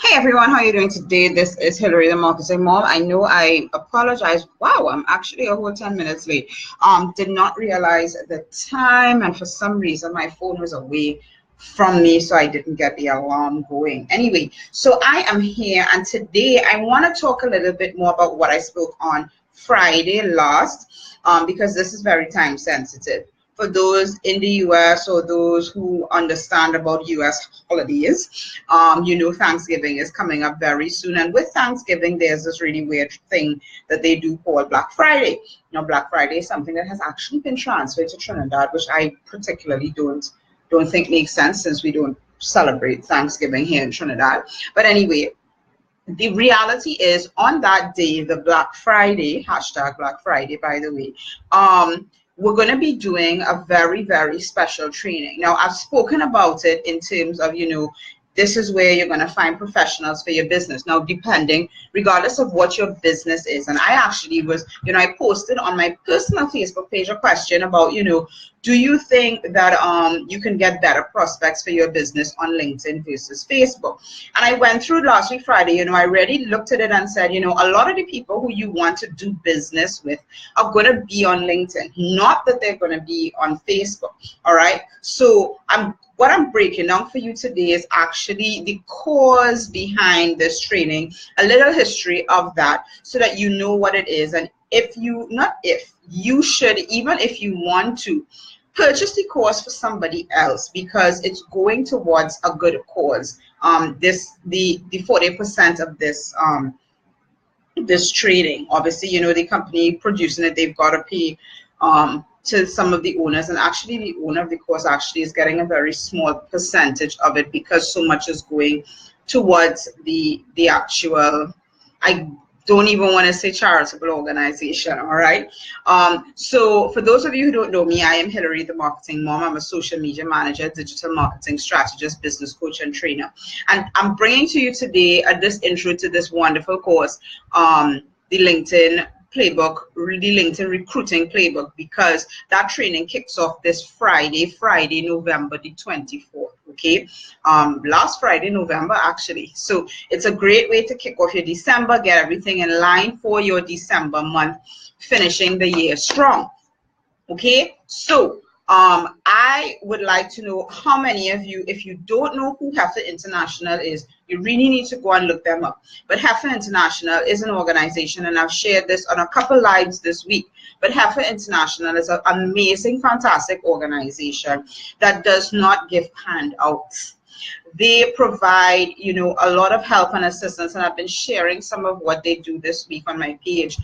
Hey everyone, how are you doing today? This is Hillary, the marketing mom. I know I apologize. Wow, I'm actually a whole 10 minutes late. Did not realize the time, and for some reason my phone was away from me, so I didn't get the alarm going. Anyway, so I am here, and today I want to talk a little bit more about what I spoke on Friday last, because this is very time sensitive. For those in the US or those who understand about US holidays, Thanksgiving is coming up very soon. And with Thanksgiving, there's this really weird thing that they do called Black Friday. Black Friday is something that has actually been transferred to Trinidad, which I particularly don't think makes sense since we don't celebrate Thanksgiving here in Trinidad. But anyway, the reality is on that day, the Black Friday, hashtag Black Friday, by the way, we're going to be doing a very, very special training. Now, I've spoken about it in terms of, this is where you're going to find professionals for your business. Now, regardless of what your business is. And I actually was, I posted on my personal Facebook page a question about, do you think that you can get better prospects for your business on LinkedIn versus Facebook? And I went through last week, Friday, I really looked at it and said, a lot of the people who you want to do business with are going to be on LinkedIn, not that they're going to be on Facebook. All right. So what I'm breaking down for you today is actually the cause behind this training, a little history of that, so that you know what it is. And you should, even if you want to, purchase the course for somebody else because it's going towards a good cause. The 40% of this training, obviously, the company producing it, they've got to pay to some of the owners, and actually the owner of the course actually is getting a very small percentage of it because so much is going towards the actual, I don't even want to say charitable organization. All right. So for those of you who don't know me, I am Hillary, the marketing mom. I'm a social media manager, digital marketing strategist, business coach, and trainer. And I'm bringing to you today this intro to this wonderful course, the LinkedIn playbook, the LinkedIn recruiting playbook, because that training kicks off this Friday, November the 24th. Okay, last Friday, November, actually. So it's a great way to kick off your December, get everything in line for your December month, finishing the year strong. Okay, so I would like to know how many of you, if you don't know who Heifer International is, you really need to go and look them up. But Heifer International is an organization, and I've shared this on a couple lives this week. But Heifer International is an amazing, fantastic organization that does not give handouts. They provide, a lot of help and assistance, and I've been sharing some of what they do this week on my page.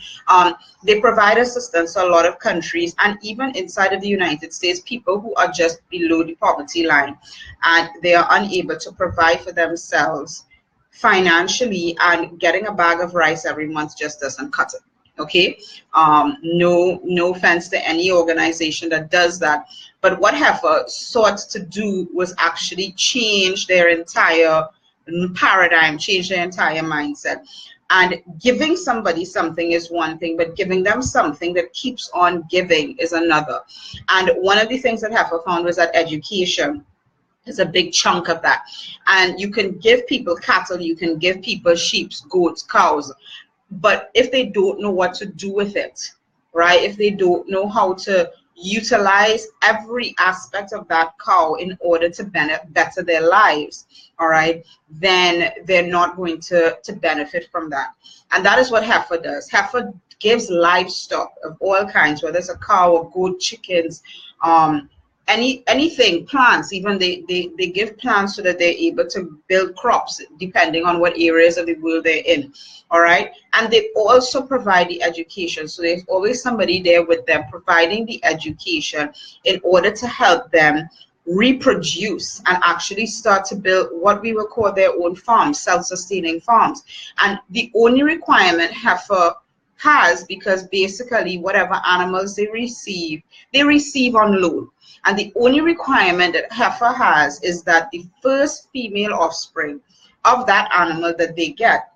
They provide assistance to a lot of countries, and even inside of the United States, people who are just below the poverty line, and they are unable to provide for themselves financially, and getting a bag of rice every month just doesn't cut it. Okay, no offense to any organization that does that, but what Heifer sought to do was actually change their entire paradigm, change their entire mindset. And giving somebody something is one thing, but giving them something that keeps on giving is another. And one of the things that Heifer found was that education is a big chunk of that. And you can give people cattle, you can give people sheep, goats, cows, but if they don't know what to do with it, right? If they don't know how to utilize every aspect of that cow in order to better their lives, all right, then they're not going to benefit from that. And that is what Heifer does. Heifer gives livestock of all kinds, whether it's a cow, a goat, chickens, anything, plants, even they give plants so that they're able to build crops depending on what areas of the world they're in. All right, and they also provide the education, so there's always somebody there with them providing the education in order to help them reproduce and actually start to build what we will call their own farms, self-sustaining farms. And the only requirement Heifer has, because basically whatever animals they receive on loan. And the only requirement that Heifer has is that the first female offspring of that animal that they get,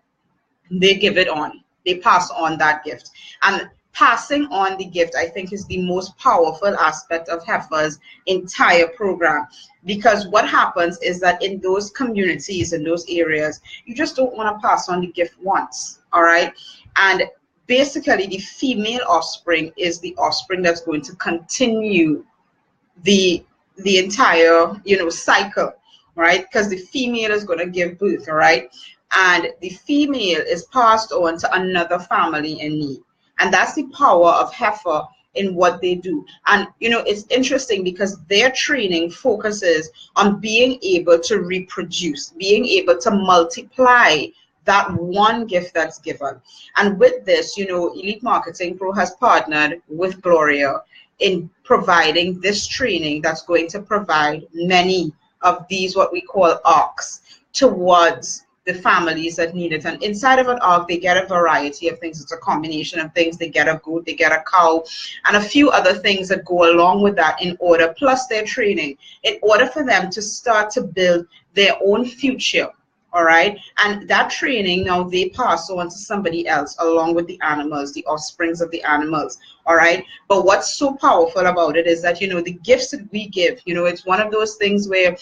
they give it on. They pass on that gift. And passing on the gift, I think, is the most powerful aspect of Heifer's entire program. Because what happens is that in those communities, in those areas, you just don't want to pass on the gift once, all right? And basically, the female offspring is the offspring that's going to continue the entire, you know, cycle, right? Because the female is going to give birth, all right? And the female is passed on to another family in need. And that's the power of Heifer in what they do. And, you know, it's interesting because their training focuses on being able to reproduce, being able to multiply that one gift that's given. And with this, you know, Elite Marketing Pro has partnered with Gloria in providing this training that's going to provide many of these, what we call ARCs, towards the families that need it. And inside of an ARC, they get a variety of things. It's a combination of things. They get a goat, they get a cow, and a few other things that go along with that in order, plus their training, in order for them to start to build their own future. All right. And that training now they pass on to somebody else along with the animals, the offsprings of the animals. All right. But what's so powerful about it is that, you know, the gifts that we give, you know, it's one of those things where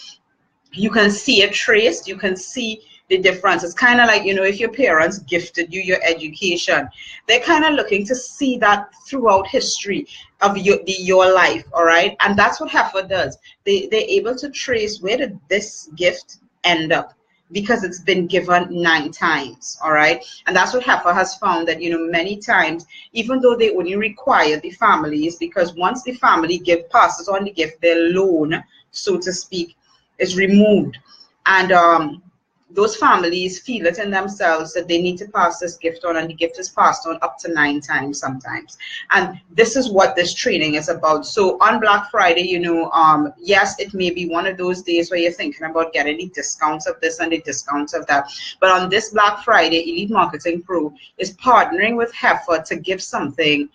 you can see it traced, you can see the difference. It's kind of like, you know, if your parents gifted you your education, they're kind of looking to see that throughout history of your life. All right. And that's what Heifer does. They're able to trace, where did this gift end up? Because it's been given 9 times, all right? And that's what Heifer has found, that, you know, many times, even though they only require the families, because once the family passes on the gift, their loan, so to speak, is removed. And those families feel it in themselves that they need to pass this gift on, and the gift is passed on up to 9 times sometimes. And this is what this training is about. So on Black Friday, you know, yes, it may be one of those days where you're thinking about getting the discounts of this and the discounts of that. But on this Black Friday, Elite Marketing Pro is partnering with Heifer to give something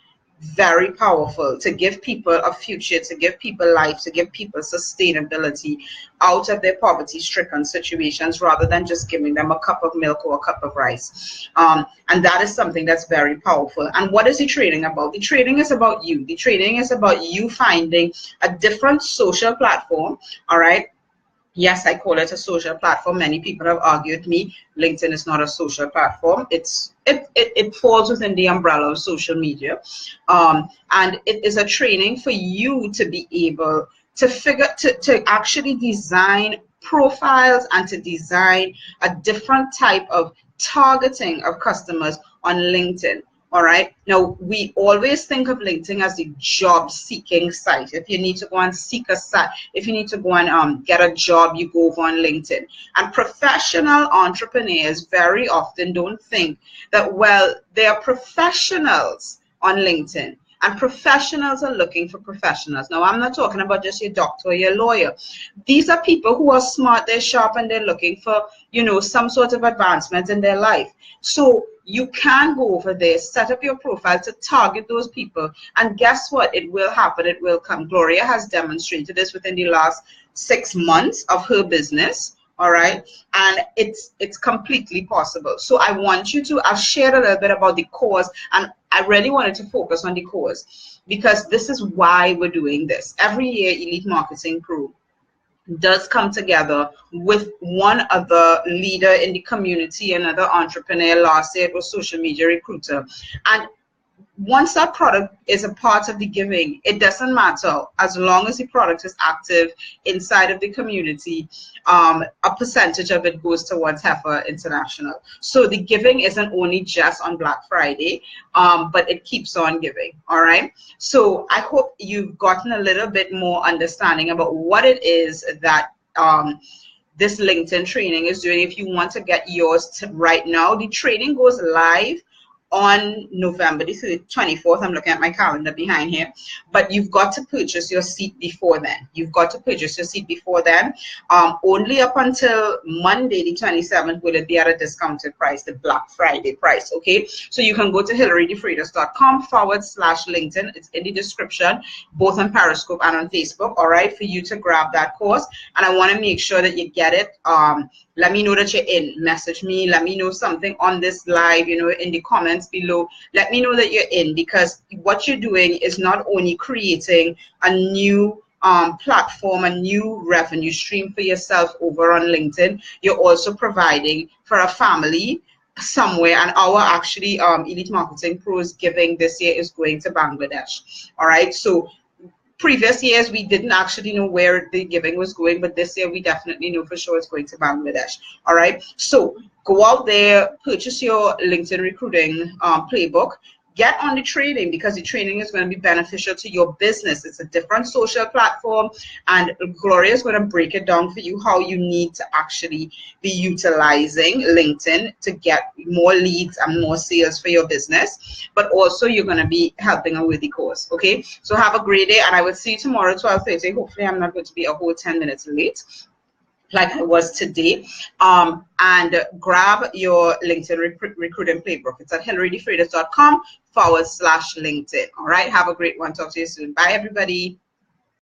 very powerful, to give people a future, to give people life, to give people sustainability out of their poverty-stricken situations, rather than just giving them a cup of milk or a cup of rice. And that is something that's very powerful. And what is the training about? The training is about you. The training is about you finding a different social platform, all right? Yes, I call it a social platform. Many people have argued with me, LinkedIn is not a social platform. It falls within the umbrella of social media. And it is a training for you to be able to actually design profiles and to design a different type of targeting of customers on LinkedIn. All right. Now, we always think of LinkedIn as the job-seeking site. If you need to go and seek a site, if you need to go and get a job, you go over on LinkedIn. And professional entrepreneurs very often don't think that, well, they are professionals on LinkedIn. And professionals are looking for professionals. Now, I'm not talking about just your doctor or your lawyer. These are people who are smart, they're sharp, and they're looking for, you know, some sort of advancement in their life. So you can go over there, set up your profile to target those people. And guess what? It will happen. It will come. Gloria has demonstrated this within the last 6 months of her business. All right. And it's completely possible. So I want you to, I've shared a little bit about the course, and I really wanted to focus on the course because this is why we're doing this. Every year, Elite Marketing Pro does come together with one other leader in the community, another entrepreneur. Last year it was Social Media Recruiter. And once that product is a part of the giving, it doesn't matter, as long as the product is active inside of the community, a percentage of it goes towards Heifer International. So the giving isn't only just on Black Friday, but it keeps on giving. All right. So I hope you've gotten a little bit more understanding about what it is that this LinkedIn training is doing. If you want to get yours right now, the training goes live on November, this is the 24th. I'm looking at my calendar behind here, but you've got to purchase your seat before then. You've got to purchase your seat before then. Only up until Monday, the 27th, will it be at a discounted price, the Black Friday price. Okay, so you can go to HillaryDeFreitas.com/LinkedIn. It's in the description, both on Periscope and on Facebook. All right, for you to grab that course. And I want to make sure that you get it let me know that you're in. Message me, let me know something on this live, you know, in the comments below. Let me know that you're in, because what you're doing is not only creating a new platform, a new revenue stream for yourself over on LinkedIn, you're also providing for a family somewhere. And our actually Elite Marketing Pros giving this year is going to Bangladesh. All right, so previous years we didn't actually know where the giving was going, but this year we definitely know for sure it's going to Bangladesh. All right, so go out there, purchase your LinkedIn recruiting playbook. Get on the training, because the training is going to be beneficial to your business. It's a different social platform, and Gloria is going to break it down for you how you need to actually be utilizing LinkedIn to get more leads and more sales for your business. But also you're going to be helping her with the course. Okay, so have a great day, and I will see you tomorrow 12:30. Hopefully I'm not going to be a whole 10 minutes late like I was today. And grab your LinkedIn recruiting playbook. It's at hilarydefreitas.com/LinkedIn. All right, have a great one. Talk to you soon. Bye, everybody.